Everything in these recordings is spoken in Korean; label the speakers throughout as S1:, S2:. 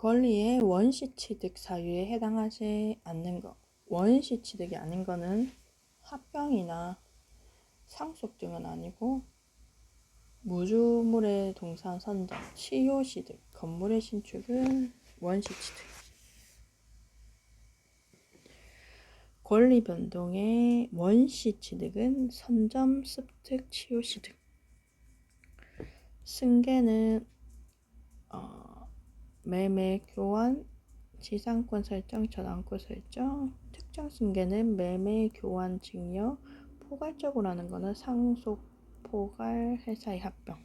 S1: 권리의 원시취득 사유에 해당하지 않는 것. 원시취득이 아닌 거는 합병이나 상속 등은 아니고 무주물의 동산 선정, 치요취득, 건물의 신축은 원시취득. 권리 변동의 원시취득은 선점, 습득, 치요취득. 승계는 매매, 교환, 지상권 설정, 저당권 설정. 특정 승계는 매매, 교환, 증여. 포괄적으로 하는 거는 상속, 포괄, 회사의 합병.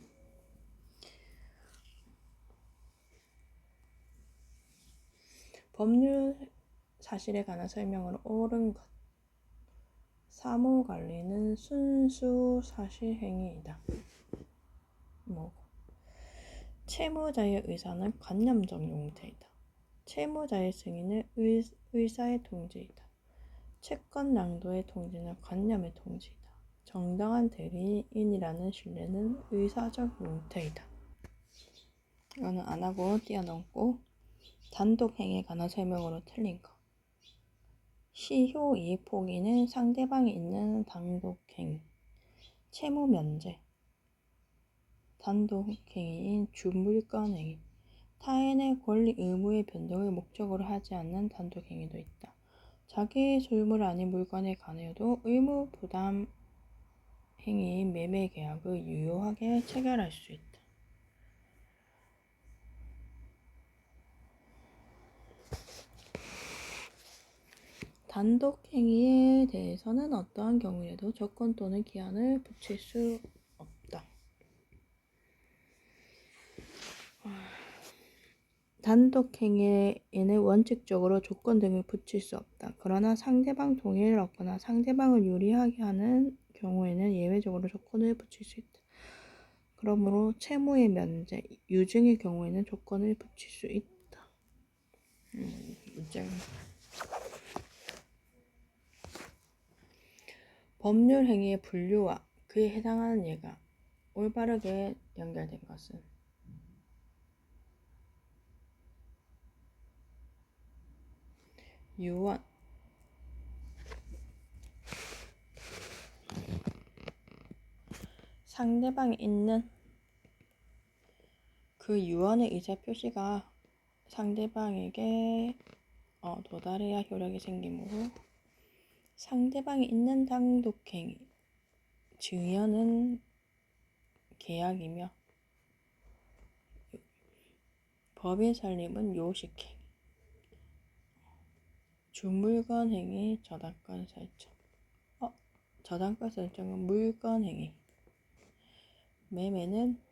S1: 법률 사실에 관한 설명으로 옳은 것. 사무관리는 순수 사실행위이다. 채무자의 의사는 관념적 용태이다. 채무자의 승인은 의사의 통지이다. 채권 양도의 통지는 관념의 통지이다. 정당한 대리인이라는 신뢰는 의사적 용태이다. 이거는 안 하고 띄어넣고 단독행위에 관한 설명으로 틀린 거. 시효 이익 포기는 상대방이 있는 단독행위. 채무 면제. 단독행위인 주물권행위. 타인의 권리 의무의 변동을 목적으로 하지 않는 단독행위도 있다. 자기 소유물 아닌 물건에 관하여도 의무 부담 행위인 매매 계약을 유효하게 체결할 수 있다. 단독행위에 대해서는 어떠한 경우에도 조건 또는 기한을 붙일 수 없다. 단독행위에는 원칙적으로 조건 등을 붙일 수 없다. 그러나 상대방 동의를 얻거나 상대방을 유리하게 하는 경우에는 예외적으로 조건을 붙일 수 있다. 그러므로 채무의 면제, 유증의 경우에는 조건을 붙일 수 있다. 법률 행위의 분류와 그에 해당하는 예가 올바르게 연결된 것은 유언, 상대방이 있는 그 유언의 의사 표시가 상대방에게 도달해야 효력이 생기므로 상대방이 있는 단독행위, 증여는 계약이며 법의 설립은 요식행위, 주물권행위, 저당권 설정. 저당권 설정은 물권행위, 매매는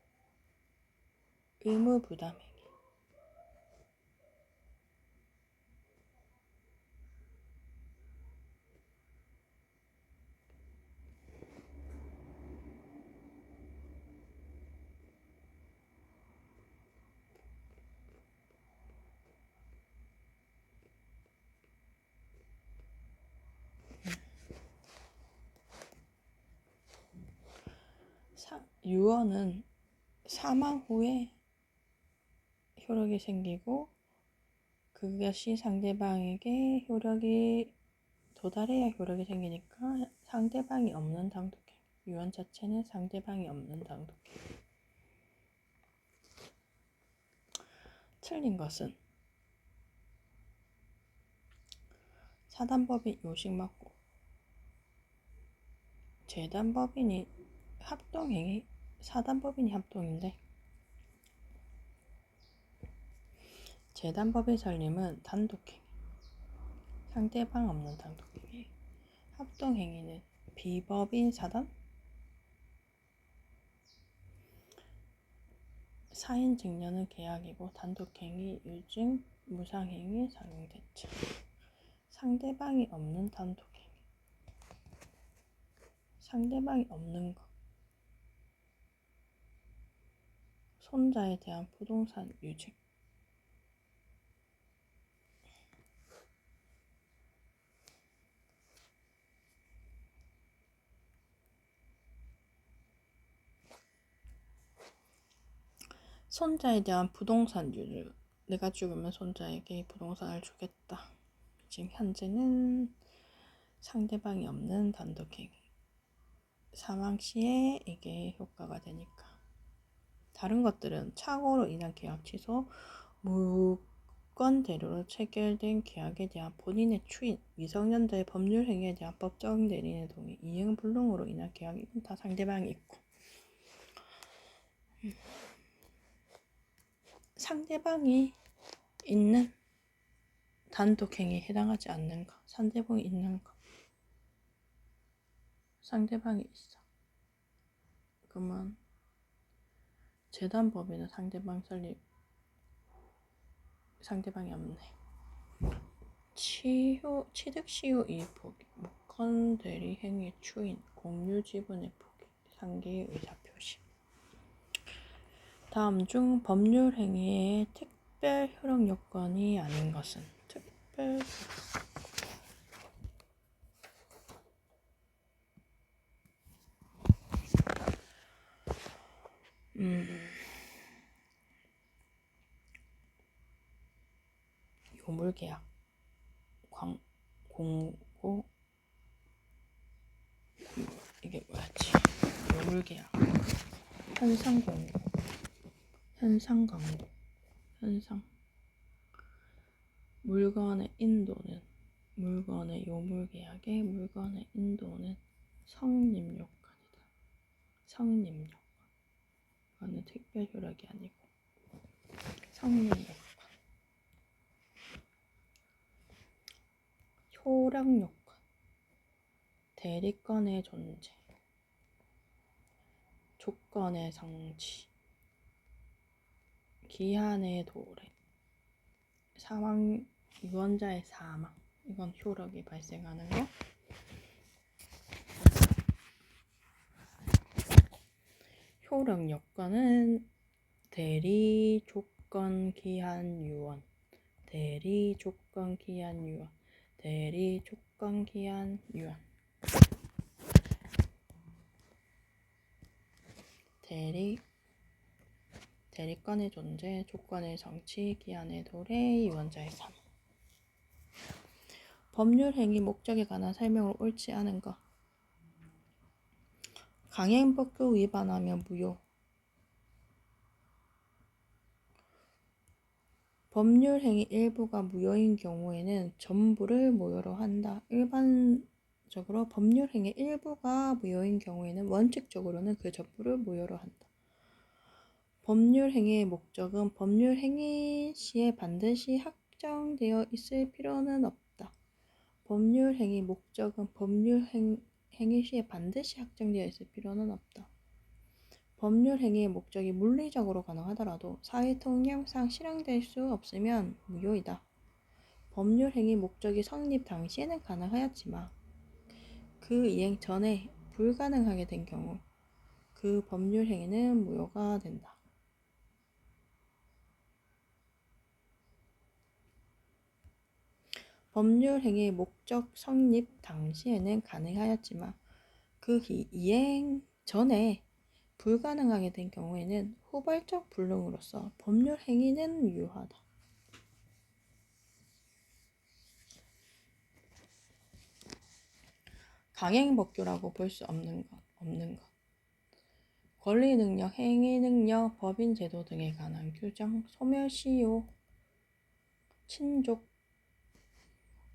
S1: 의무부담행위. 유언은 사망 후에 효력이 생기고 그것이 상대방에게 효력이 도달해야 효력이 생기니까 상대방이 없는 단독행위. 유언 자체는 상대방이 없는 단독행위. 틀린 것은 사단법인 요식 맞고 재단법인이 합동행위, 사단법인이 합동인데 재단법인 설립은 단독행위, 상대방 없는 단독행위. 합동행위는 비법인 사단, 사인 증여는 계약이고 단독행위, 유증, 무상행위, 상용대차. 상대방이 없는 단독행위. 상대방이 없는 것. 손자에 대한 부동산 유증. 손자에 대한 부동산 유증. 내가 죽으면 손자에게 부동산을 주겠다. 지금 현재는 상대방이 없는 단독행위. 사망 시에 이게 효과가 되니까. 다른 것들은 착오로 인한 계약 취소, 무권 대로로 체결된 계약에 대한 본인의 추인, 미성년자의 법률 행위에 대한 법적 대리인의 동의, 이행 불능으로 인한 계약, 이건 다 상대방이 있고. 상대방이 있는 단독행위에 해당하지 않는가? 상대방이 있는가? 상대방이 있어. 그러면 재단법에는 상대방이 없네. 취득 시효 이의 포기, 무권 대리 행위의 추인, 공유 지분의 포기, 상계의 의사 표시. 다음 중 법률 행위의 특별 효력 요건이 아닌 것은 특별 요물계약, 공고, 이게 뭐였지? 요물계약, 현상공고, 현상광고, 물건의 인도는, 물건의 요물계약의 물건의 인도는 성립요건이다. 성립요건. 이거는 특별 효력이 아니고 성립요건. 효력요건. 대리권의 존재, 조건의 성취, 기한의 도래, 유언자의 사망, 이건 효력이 발생하는 거. 효력 요건은 대리, 조건, 기한, 유언, 대리, 조건, 기한, 유언, 대리, 조건, 기한, 유언. 대리권의 존재, 조건의 성취, 기한의 도래, 유언자의 사망. 법률 행위 목적에 관한 설명으로 옳지 않은 것. 강행법규 위반하면 무효. 법률 행위 일부가 무효인 경우에는 전부를 무효로 한다. 일반적으로 법률 행위 일부가 무효인 경우에는 원칙적으로는 그 전부를 무효로 한다. 법률 행위의 목적은 법률 행위 시에 반드시 확정되어 있을 필요는 없다. 법률 행위 목적은 법률 행위 시에 반드시 확정되어 있을 필요는 없다. 법률 행위의 목적이 물리적으로 가능하더라도 사회 통념상 실행될 수 없으면 무효이다. 법률 행위 목적이 성립 당시에는 가능하였지만 그 이행 전에 불가능하게 된 경우 그 법률 행위는 무효가 된다. 법률 행위의 목적 성립 당시에는 가능하였지만 그 이행 전에 불가능하게 된 경우에는 후발적 불능으로서 법률 행위는 유효하다. 강행법규라고 볼 수 없는 것. 권리능력, 행위능력, 법인제도 등에 관한 규정, 소멸시효, 친족,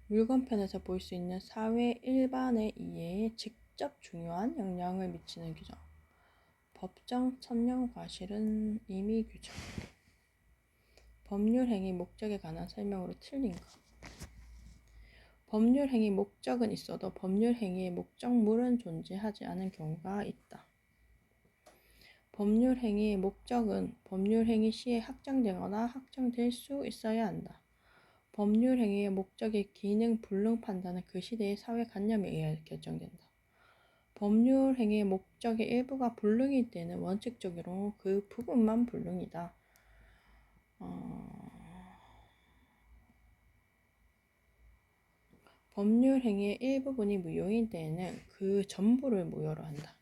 S1: 물건편에서 볼 수 있는 사회 일반의 이해에 직접 중요한 영향을 미치는 규정, 법정 천명 과실은 임의 규정, 법률 행위 목적에 관한 설명으로 틀린 것. 법률 행위 목적은 있어도 법률 행위의 목적물은 존재하지 않은 경우가 있다. 법률 행위의 목적은 법률 행위 시에 확정되거나 확정될 수 있어야 한다. 법률 행위의 목적의 기능 불능 판단은 그 시대의 사회관념에 의해 결정된다. 법률 행위의 목적의 일부가 불능일 때는 원칙적으로 그 부분만 불능이다. 법률 행위의 일부분이 무효인 때에는 그 전부를 무효로 한다.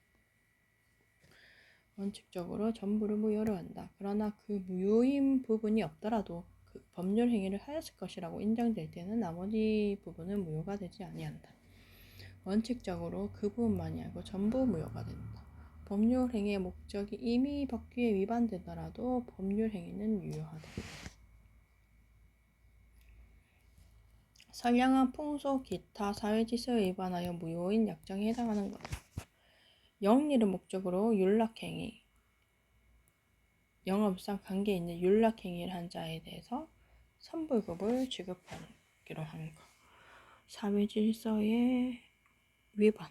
S1: 원칙적으로 전부를 무효로 한다. 그러나 그 무효인 부분이 없더라도 그 법률 행위를 하였을 것이라고 인정될 때는 나머지 부분은 무효가 되지 아니한다. 원칙적으로 그 부분만이 아니고 전부 무효가 된다. 법률 행위의 목적이 이미 법규에 위반되더라도 법률 행위는 유효하다. 선량한 풍속, 기타, 사회질서에 위반하여 무효인 약정에 해당하는 것. 영리를 목적으로 윤락행위, 영업상 관계 있는 윤락행위를 한 자에 대해서 선불급을 지급하기로 하는 것. 사회질서의 위반.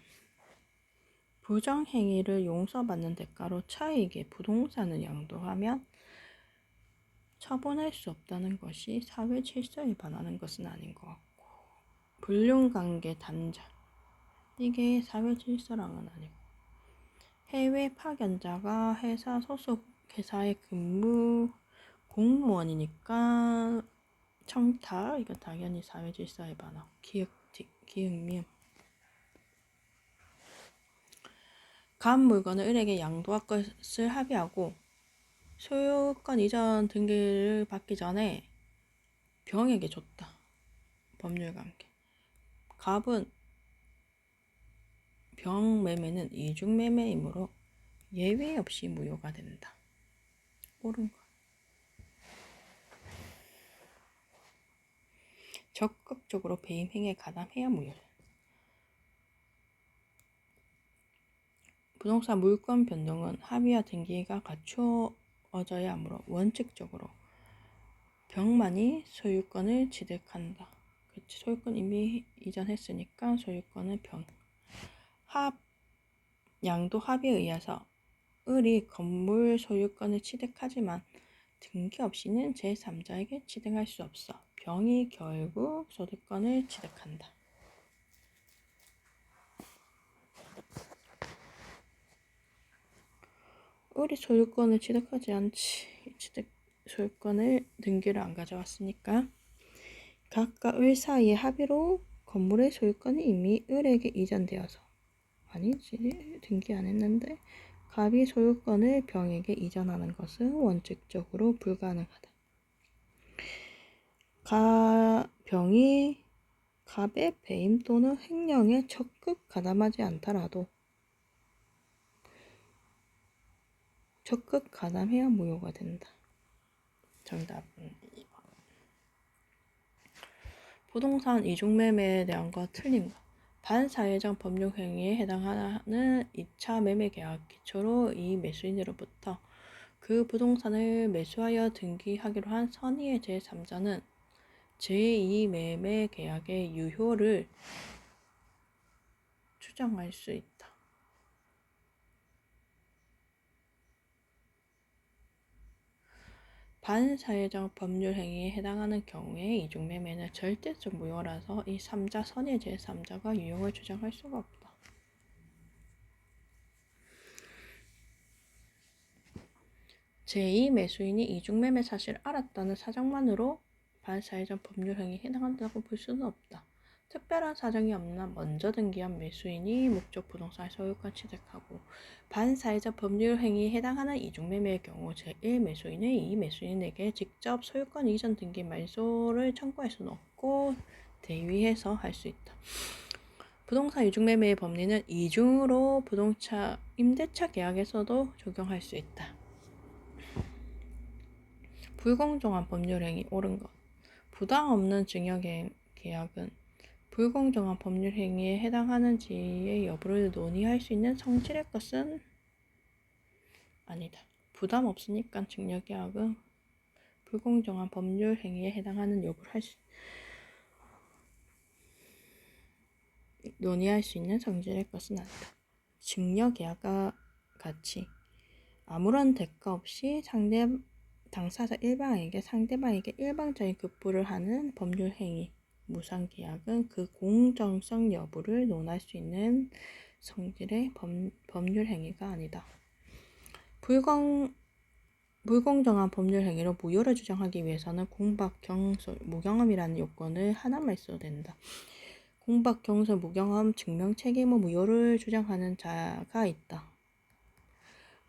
S1: 부정행위를 용서받는 대가로 차익의 부동산을 양도하면 처분할 수 없다는 것이 사회질서에 반하는 것은 아닌 것 같고, 불륜관계 단절, 이게 사회질서랑은 아니고, 해외 파견자가 회사 소속 회사에 근무 공무원이니까 청탁, 이거 당연히 사회질서에 반하고, 기흥미음. 간 물건을 을에게 양도할 것을 합의하고 소유권 이전 등기를 받기 전에 병에게 줬다. 법률관계. 갑은 병매매는 이중매매이므로 예외 없이 무효가 된다. 옳은 거. 적극적으로 배임행위에 가담해야 무효. 부동산 물권 변동은 합의와 등기가 갖추어져야 하므로 원칙적으로 병만이 소유권을 취득한다. 그치, 소유권 이미 이전했으니까 소유권은 병. 양도 합의에 의해서 을이 건물 소유권을 취득하지만 등기 없이는 제3자에게 취득할 수 없어 병이 결국 소득권을 취득한다. 을이 소유권을 취득하지 않지. 소유권을 등기를 안 가져왔으니까 각과 을 사이의 합의로 건물의 소유권이 이미 을에게 이전되어서, 아니지, 등기 안 했는데, 갑이 소유권을 병에게 이전하는 것은 원칙적으로 불가능하다. 병이 갑의 배임 또는 횡령에 적극 가담하지 않더라도 적극 가담해야 무효가 된다. 정답은 2번. 부동산 이중매매에 대한 거 틀린 거. 반사회적 법률행위에 해당하는 2차 매매계약 기초로 이 매수인으로부터 그 부동산을 매수하여 등기하기로 한 선의의 제3자는 제2매매계약의 유효를 주장할 수 있다. 반사회적 법률행위에 해당하는 경우에 이중매매는 절대적 무효라서 이 3자 선의 제3자가 유효를 주장할 수가 없다. 제2매수인이 이중매매 사실을 알았다는 사정만으로 반사회적 법률행위에 해당한다고 볼 수는 없다. 특별한 사정이 없나 먼저 등기한 매수인이 목적 부동산 소유권 취득하고 반사회적 법률행위에 해당하는 이중매매의 경우 제1매수인은 이 매수인에게 직접 소유권 이전 등기 말소를 청구할 수는 없고 대위해서 할 수 있다. 부동산 이중매매의 법리는 이중으로 임대차 계약에서도 적용할 수 있다. 불공정한 법률행위 옳은 것. 부당 없는 증여 계약은 불공정한 법률행위에 해당하는지의 여부를 논의할 수 있는 성질의 것은 아니다. 부담 없으니까 증여계약은 불공정한 법률행위에 해당하는 여부를 논의할 수 있는 성질의 것은 아니다. 증여계약과 같이 아무런 대가 없이 당사자 일방에게 상대방에게 일방적인 급부를 하는 법률행위, 무상계약은 그 공정성 여부를 논할 수 있는 성질의 법률행위가 아니다. 불공정한 법률행위로 무효를 주장하기 위해서는 공박, 경솔, 무경험이라는 요건을 하나만 있어도 된다. 공박, 경솔, 무경험, 증명, 책임 후 무효를 주장하는 자가 있다.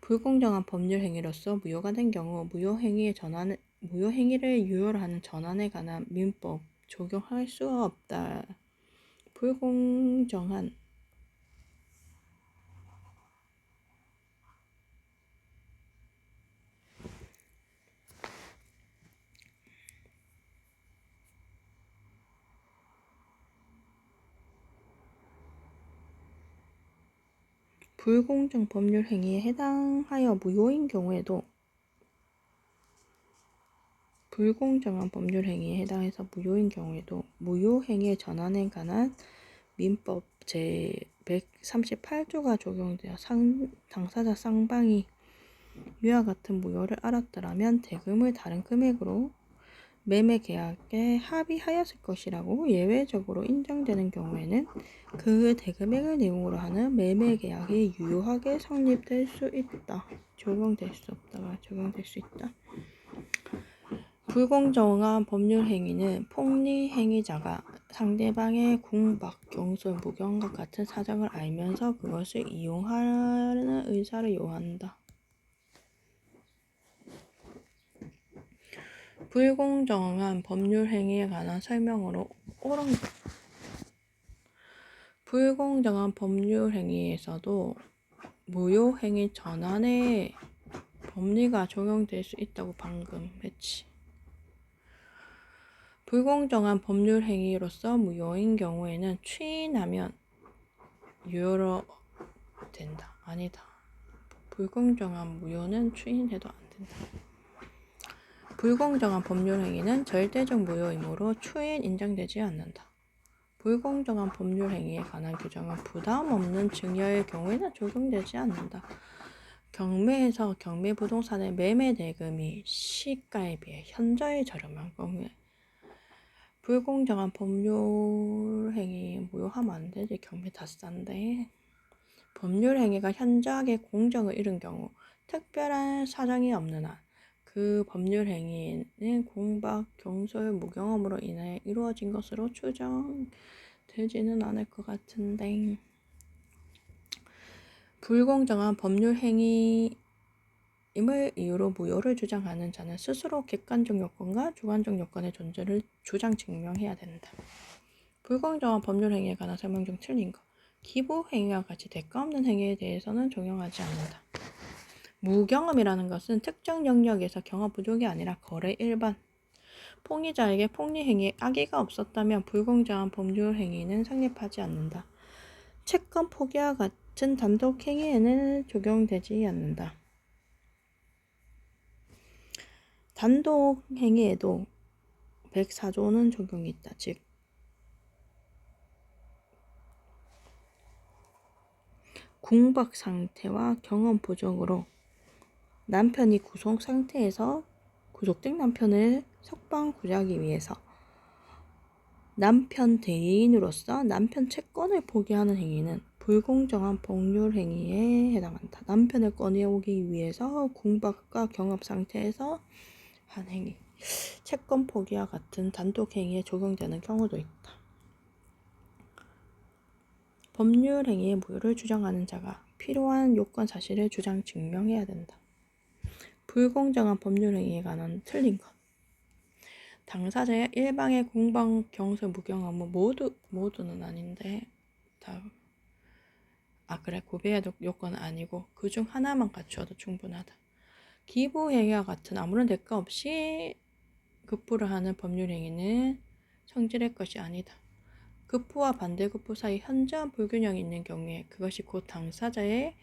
S1: 불공정한 법률행위로서 무효가 된 경우 무효행위의 전환은 무효행위를 유효로 하는 전환에 관한 민법 적용할 수가 없다. 불공정한 불공정 법률 행위에 해당하여 무효인 경우에도 불공정한 법률 행위에 해당해서 무효인 경우에도 무효 행위의 전환에 관한 민법 제 138조가 적용되어 당사자 쌍방이 위와 같은 무효를 알았더라면 대금을 다른 금액으로 매매 계약에 합의하였을 것이라고 예외적으로 인정되는 경우에는 그 대금액을 내용으로 하는 매매 계약이 유효하게 성립될 수 있다. 적용될 수 없다가 적용될 수 있다. 불공정한 법률 행위는 폭리 행위자가 상대방의 궁박, 경솔, 무경과 같은 사정을 알면서 그것을 이용하는 의사를 요한다. 불공정한 법률 행위에 관한 설명으로 옳은 것. 불공정한 법률 행위에서도 무효 행위 전환의 법리가 적용될 수 있다고 방금 했지. 불공정한 법률 행위로서 무효인 경우에는 추인하면 유효로 된다. 아니다. 불공정한 무효는 추인해도 안 된다. 불공정한 법률 행위는 절대적 무효이므로 추인 인정되지 않는다. 불공정한 법률 행위에 관한 규정은 부담 없는 증여의 경우에는 적용되지 않는다. 경매에서 경매 부동산의 매매 대금이 시가에 비해 현저히 저렴한 경우에 불공정한 법률 행위 무효하면 안 되지. 경매 다 싼데. 법률 행위가 현저하게 공정을 잃은 경우 특별한 사정이 없는 한 그 법률 행위는 공박, 경솔, 무경험으로 인해 이루어진 것으로 추정되지는 않을 것 같은데. 불공정한 법률 행위임을 이유로 무효를 주장하는 자는 스스로 객관적 요건과 주관적 요건의 존재를 주장 증명해야 된다. 불공정한 법률 행위에 관한 설명 중 틀린 것. 기부 행위와 같이 대가 없는 행위에 대해서는 적용하지 않는다. 무경험이라는 것은 특정 영역에서 경험 부족이 아니라 거래 일반. 폭리자에게 폭리 행위에 악의가 없었다면 불공정한 법률 행위는 성립하지 않는다. 채권 포기와 같은 단독 행위에는 적용되지 않는다. 단독 행위에도 104조는 적용이 있다. 즉 궁박 상태와 경험 부족으로 남편이 구속 상태에서 구속된 남편을 석방 구제하기 위해서 남편 대리인으로서 남편 채권을 포기하는 행위는 불공정한 법률 행위에 해당한다. 남편을 꺼내오기 위해서 궁박과 경험 상태에서 한 행위, 채권 포기와 같은 단독 행위에 적용되는 경우도 있다. 법률 행위의 무효를 주장하는 자가 필요한 요건 사실을 주장 증명해야 된다. 불공정한 법률 행위에 관한 틀린 것. 당사자의 일방의 공방, 경솔, 무경험은 모두는 아닌데 그래 고배의 요건은 아니고 그중 하나만 갖추어도 충분하다. 기부 행위와 같은 아무런 대가 없이 급부를 하는 법률 행위는 성질의 것이 아니다. 급부와 반대급부 사이 현저한 불균형이 있는 경우에 그것이 곧 당사자의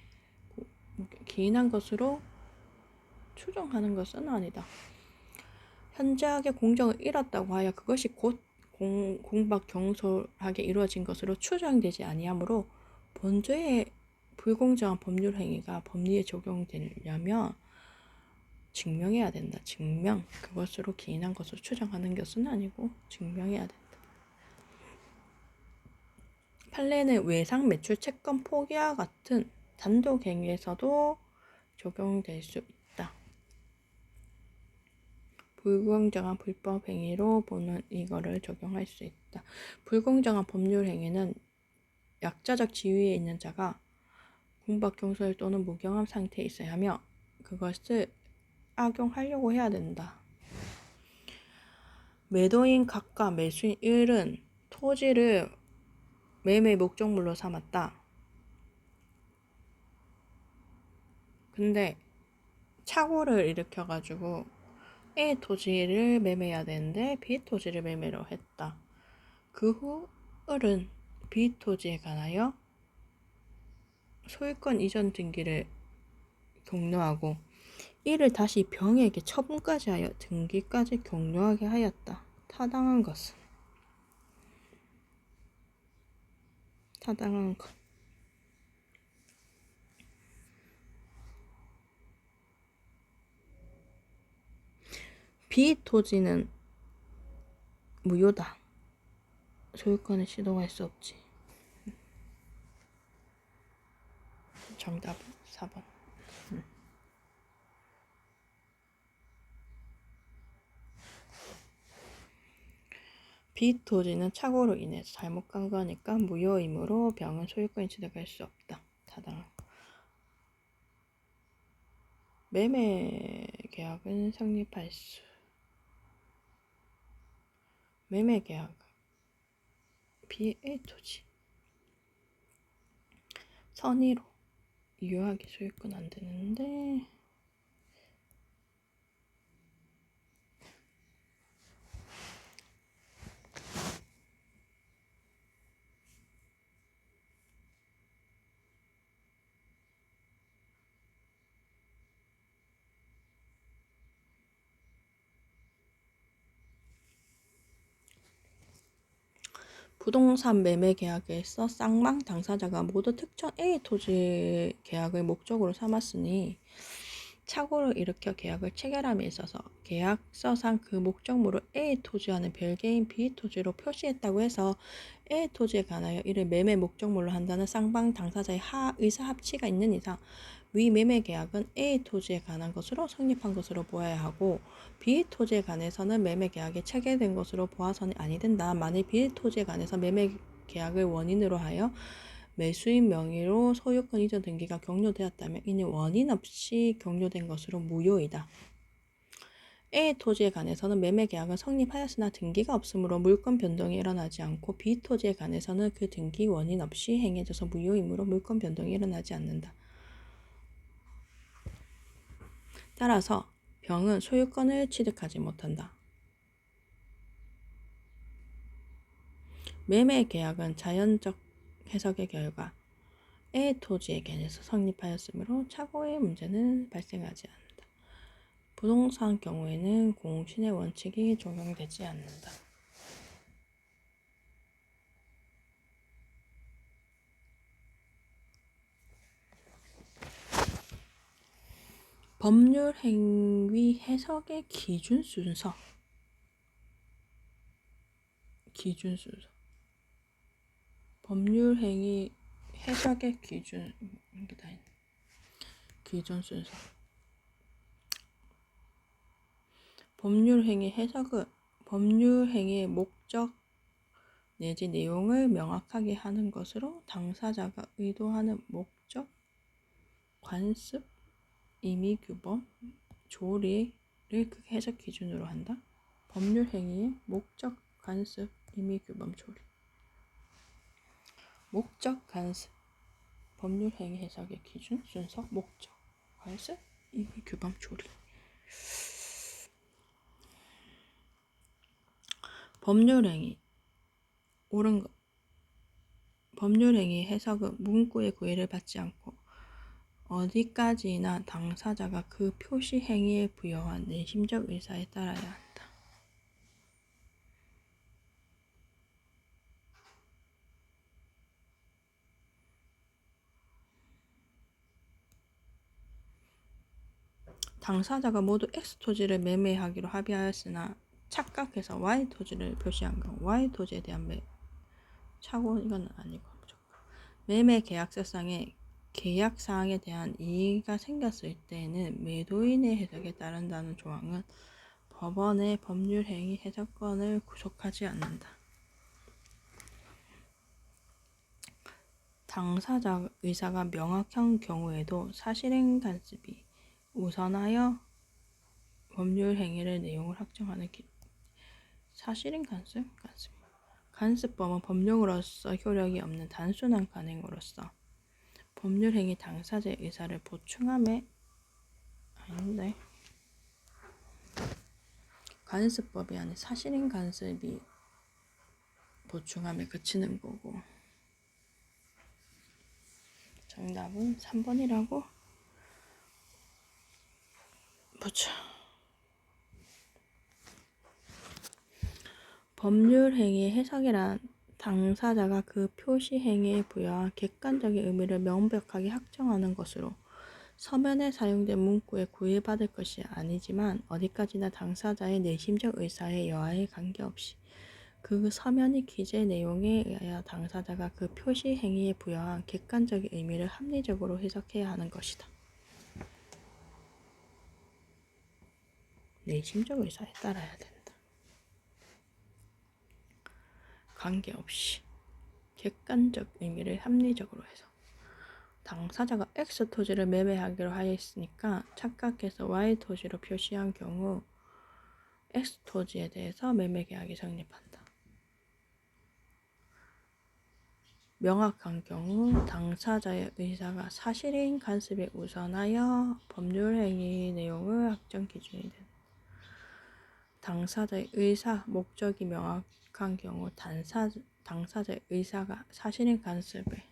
S1: 기인한 것으로 추정하는 것은 아니다. 현저하게 공정을 잃었다고 하여 그것이 곧 공박 경솔하게 이루어진 것으로 추정되지 아니하므로 본조의 불공정한 법률 행위가 법리에 적용되려면 증명해야 된다. 증명. 그것으로 기인한 것으로 추정하는 것은 아니고 증명해야 된다. 판례는 외상 매출 채권 포기와 같은 단독 행위에서도 적용될 수 있다. 불공정한 불법 행위로 보는 이거를 적용할 수 있다. 불공정한 법률 행위는 약자적 지위에 있는 자가 궁박, 경솔 또는 무경험 상태에 있어야 하며 그것을 악용하려고 해야 된다. 매도인 각과 매수인 을은 토지를 매매 목적물로 삼았다. 근데 착오를 일으켜가지고 A 토지를 매매해야 되는데 B 토지를 매매로 했다. 그 후 을은 B 토지에 관하여 소유권 이전 등기를 격려하고 이를 다시 병에게 처분까지 하여 등기까지 격려하게 하였다. 타당한 것은 타당한 것. B 토지는 무효다. 소유권을 시도할 수 없지. 정답은 4번. B 토지는 착오로 인해서 잘못 간 거니까 무효이므로 병은 소유권이 취득할 수 없다. 타당한 거. 매매 계약은 성립할 수. 매매 계약 B A 토지 선의로 유효하게 소유권 안 되는데 부동산 매매 계약에서 쌍방 당사자가 모두 특정 A 토지 계약을 목적으로 삼았으니 착오를 일으켜 계약을 체결함에 있어서 계약서상 그 목적물을 A 토지와는 별개인 B 토지로 표시했다고 해서 A 토지에 관하여 이를 매매 목적물로 한다는 쌍방 당사자의 의사 합치가 있는 이상 위 매매 계약은 A 토지에 관한 것으로 성립한 것으로 보아야 하고 B 토지에 관해서는 매매 계약이 체결된 것으로 보아서는 아니 된다. 만일 B 토지에 관해서 매매 계약을 원인으로 하여 매수인 명의로 소유권 이전 등기가 격려되었다면 이는 원인 없이 격려된 것으로 무효이다. A 토지에 관해서는 매매 계약은 성립하였으나 등기가 없으므로 물권 변동이 일어나지 않고 B 토지에 관해서는 그 등기 원인 없이 행해져서 무효이므로 물권 변동이 일어나지 않는다. 따라서 병은 소유권을 취득하지 못한다. 매매 계약은 자연적 해석의 결과 A 토지에 관해서 성립하였으므로 착오의 문제는 발생하지 않는다. 부동산 경우에는 공신의 원칙이 적용되지 않는다. 법률 행위 해석의 기준 순서. 법률 행위 해석의 기준 순서. 법률 행위 해석은 법률 행위의 목적 내지 내용을 명확하게 하는 것으로 당사자가 의도하는 목적, 관습, 임의규범, 조리를 그 해석 기준으로 한다. 법률 행위의 목적, 관습, 임의규범, 조리. 목적, 관습, 법률 행위 해석의 기준, 순서, 목적, 관습, 임의규범, 조리. 법률 행위 옳은 것. 법률 행위 해석은 문구의 구애를 받지 않고 어디까지나 당사자가 그 표시 행위에 부여한 내심적 의사에 따라야 한다. 당사자가 모두 X 토지를 매매하기로 합의하였으나 착각해서 Y 토지를 표시한 경우 Y 토지에 대한 착오 이건 아니고 매매 계약서상에 계약 사항에 대한 이의가 생겼을 때에는 매도인의 해석에 따른다는 조항은 법원의 법률 행위 해석권을 구속하지 않는다. 당사자 의사가 명확한 경우에도 사실행 간섭이 우선하여 법률 행위의 내용을 확정하는 사실인 간습? 간습법은 법령으로서 효력이 없는 단순한 간행으로서 법률행위 당사자의 의사를 보충함에 아닌데 간습법이 아닌 사실인 간습이 보충함에 그치는 거고 정답은 3번이라고 보자. 법률행위의 해석이란 당사자가 그 표시행위에 부여한 객관적인 의미를 명백하게 확정하는 것으로 서면에 사용된 문구에 구애받을 것이 아니지만 어디까지나 당사자의 내심적 의사에 여하에 관계없이 그 서면의 기재 내용에 의하여 당사자가 그 표시 행위에 부여한 객관적인 의미를 합리적으로 해석해야 하는 것이다. 내심적 의사에 따라야 된다. 관계없이 객관적 의미를 합리적으로 해석. 당사자가 X 토지를 매매하기로 하였으니까 착각해서 Y 토지로 표시한 경우 X 토지에 대해서 매매 계약이 성립한다. 명확한 경우 당사자의 의사가 사실인 간습에 우선하여 법률행위 내용을 확정 기준이 된다. 당사자의 의사, 목적이 명확한 경우 당사자의 의사가 사실인 간습에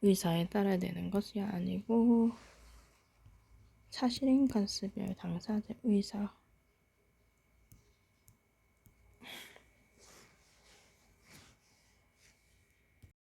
S1: 의사에 따라야 되는 것이 아니고 사실인 간습이 당사자의 의사